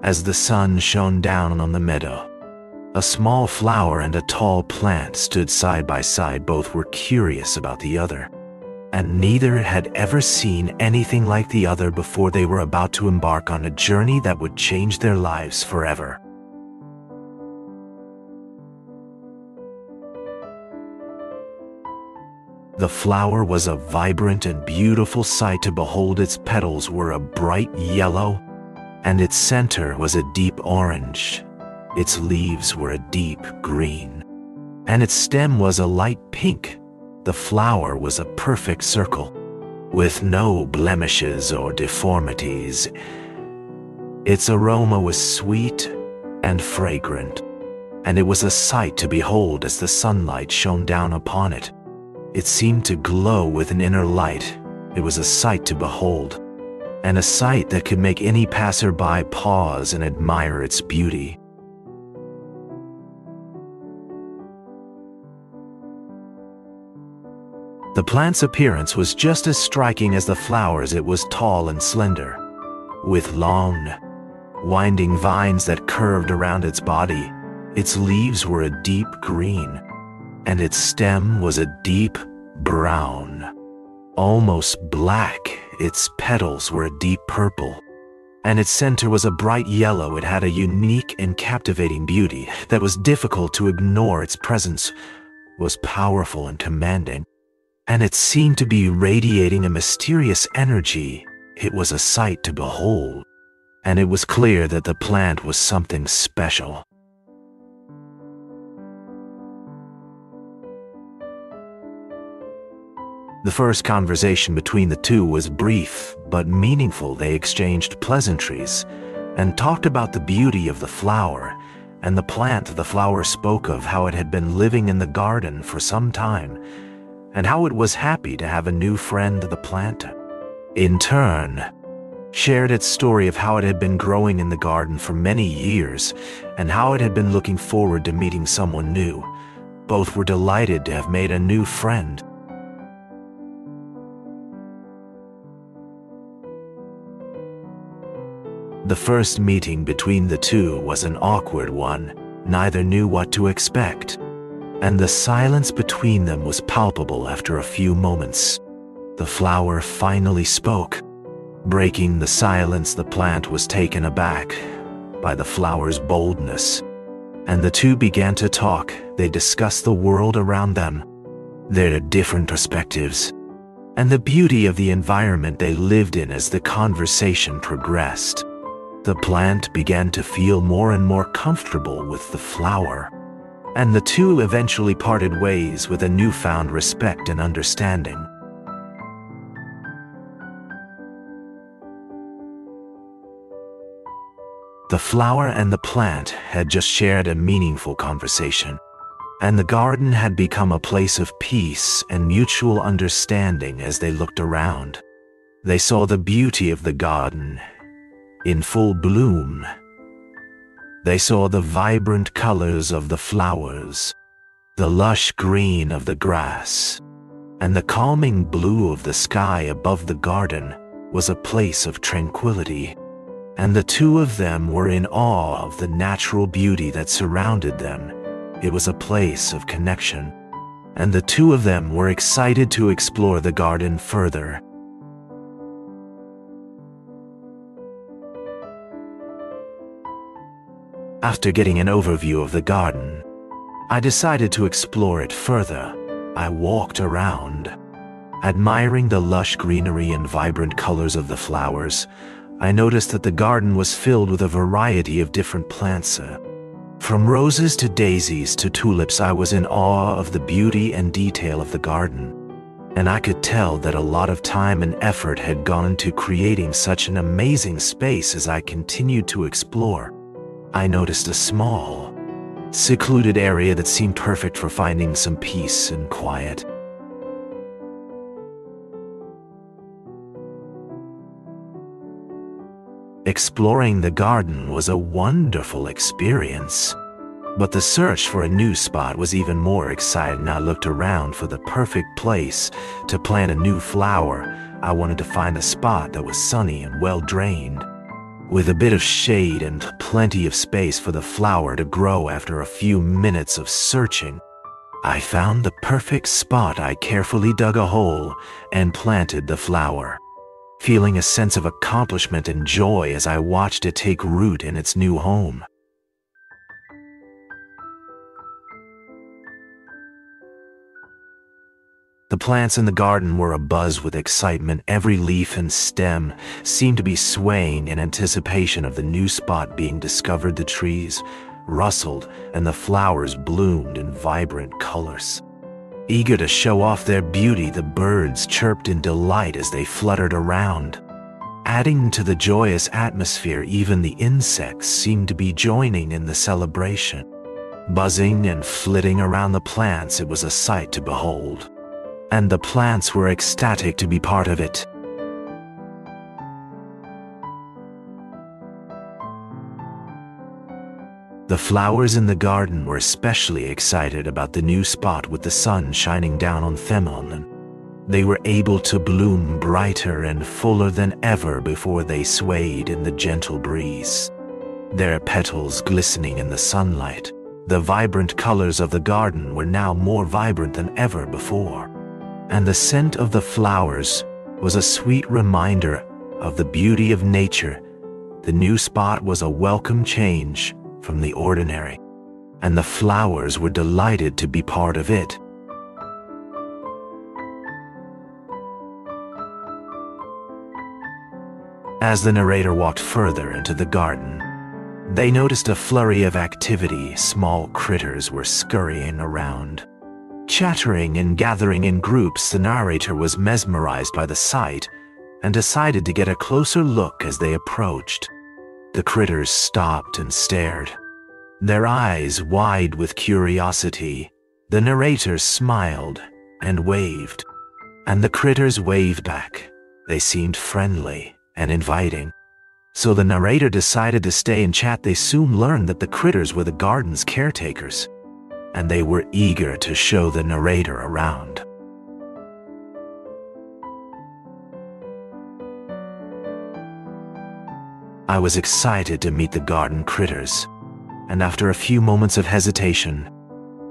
As the sun shone down on the meadow, a small flower and a tall plant stood side by side. Both were curious about the other, and neither had ever seen anything like the other before. They were about to embark on a journey that would change their lives forever. The flower was a vibrant and beautiful sight to behold. Its petals were a bright yellow, and its center was a deep orange. Its leaves were a deep green, and its stem was a light pink. The flower was a perfect circle, with no blemishes or deformities. Its aroma was sweet and fragrant, and it was a sight to behold as the sunlight shone down upon it. It seemed to glow with an inner light. It was a sight to behold, and a sight that could make any passerby pause and admire its beauty. The plant's appearance was just as striking as the flowers. It was tall and slender, with long, winding vines that curved around its body. Its leaves were a deep green, and its stem was a deep brown, almost black. Its petals were a deep purple, and its center was a bright yellow. It had a unique and captivating beauty that was difficult to ignore. Its presence was powerful and commanding, and it seemed to be radiating a mysterious energy. It was a sight to behold, and it was clear that the plant was something special. The first conversation between the two was brief but meaningful. They exchanged pleasantries and talked about the beauty of the flower and the plant. The flower spoke of how it had been living in the garden for some time and how it was happy to have a new friend. The plant, in turn, shared its story of how it had been growing in the garden for many years and how it had been looking forward to meeting someone new. Both were delighted to have made a new friend. The first meeting between the two was an awkward one. Neither knew what to expect, and the silence between them was palpable. After a few moments, the flower finally spoke. Breaking the silence, the plant was taken aback by the flower's boldness, and the two began to talk. They discussed the world around them, their different perspectives, and the beauty of the environment they lived in. As the conversation progressed, the plant began to feel more and more comfortable with the flower, and the two eventually parted ways with a newfound respect and understanding. The flower and the plant had just shared a meaningful conversation, and the garden had become a place of peace and mutual understanding. As they looked around, they saw the beauty of the garden in full bloom. They saw the vibrant colors of the flowers, the lush green of the grass, and the calming blue of the sky above. The garden was a place of tranquility, and the two of them were in awe of the natural beauty that surrounded them. It was a place of connection, and the two of them were excited to explore the garden further. After getting an overview of the garden, I decided to explore it further. I walked around, admiring the lush greenery and vibrant colors of the flowers. I noticed that the garden was filled with a variety of different plants. From roses to daisies to tulips, I was in awe of the beauty and detail of the garden, and I could tell that a lot of time and effort had gone into creating such an amazing space. As I continued to explore, I noticed a small, secluded area that seemed perfect for finding some peace and quiet. Exploring the garden was a wonderful experience, but the search for a new spot was even more exciting. I looked around for the perfect place to plant a new flower. I wanted to find a spot that was sunny and well drained. with a bit of shade and plenty of space for the flower to grow. After a few minutes of searching, I found the perfect spot. I carefully dug a hole and planted the flower, feeling a sense of accomplishment and joy as I watched it take root in its new home. The plants in the garden were abuzz with excitement. Every leaf and stem seemed to be swaying in anticipation of the new spot being discovered. The trees rustled and the flowers bloomed in vibrant colors. Eager to show off their beauty, the birds chirped in delight as they fluttered around. Adding to the joyous atmosphere, even the insects seemed to be joining in the celebration. Buzzing and flitting around the plants, it was a sight to behold, and the plants were ecstatic to be part of it. The flowers in the garden were especially excited about the new spot with the sun shining down on them, and they were able to bloom brighter and fuller than ever before. They swayed in the gentle breeze, their petals glistening in the sunlight. The vibrant colors of the garden were now more vibrant than ever before, and the scent of the flowers was a sweet reminder of the beauty of nature. The new spot was a welcome change from the ordinary, and the flowers were delighted to be part of it. As the narrator walked further into the garden, they noticed a flurry of activity. Small critters were scurrying around, chattering and gathering in groups. The narrator was mesmerized by the sight and decided to get a closer look. As they approached, the critters stopped and stared, their eyes wide with curiosity. The narrator smiled and waved, and the critters waved back. They seemed friendly and inviting, so the narrator decided to stay and chat. They soon learned that the critters were the garden's caretakers, and they were eager to show the narrator around. I was excited to meet the garden critters, and after a few moments of hesitation,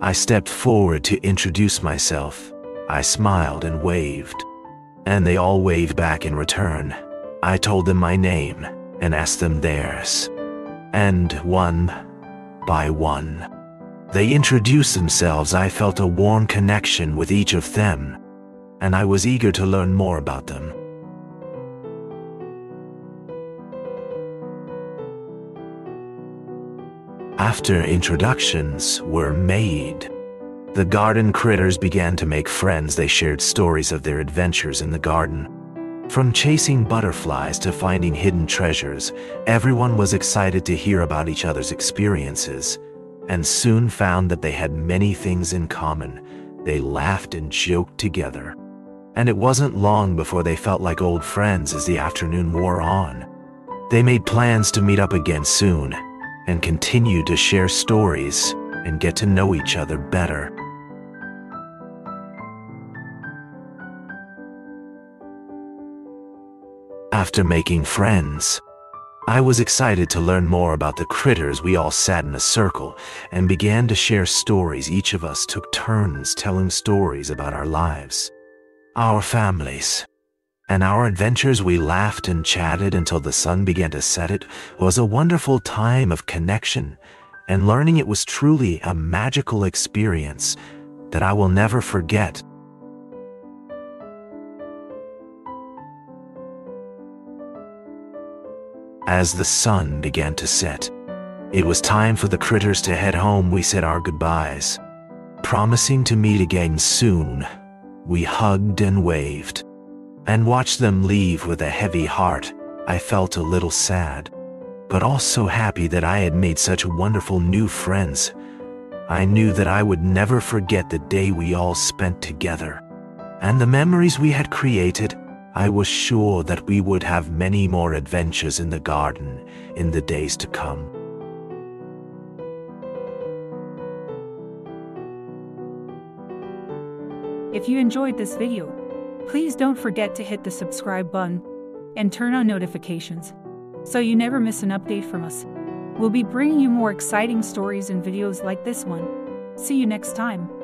I stepped forward to introduce myself. I smiled and waved, and they all waved back in return. I told them my name and asked them theirs, and one by one, they introduced themselves. I felt a warm connection with each of them, and I was eager to learn more about them. After introductions were made, the garden critters began to make friends. They shared stories of their adventures in the garden. From chasing butterflies to finding hidden treasures, everyone was excited to hear about each other's experiences, and soon found that they had many things in common. They laughed and joked together, and it wasn't long before they felt like old friends. As the afternoon wore on, they made plans to meet up again soon and continue to share stories and get to know each other better. After making friends, I was excited to learn more about the critters. We all sat in a circle and began to share stories. Each of us took turns telling stories about our lives, our families, and our adventures. We laughed and chatted until the sun began to set. It was a wonderful time of connection and learning. It was truly a magical experience that I will never forget. As the sun began to set, it was time for the critters to head home. We said our goodbyes, promising to meet again soon. We hugged and waved, and watched them leave with a heavy heart. I felt a little sad, but also happy that I had made such wonderful new friends. I knew that I would never forget the day we all spent together, and the memories we had created. I was sure that we would have many more adventures in the garden in the days to come. If you enjoyed this video, please don't forget to hit the subscribe button and turn on notifications so you never miss an update from us. We'll be bringing you more exciting stories and videos like this one. See you next time.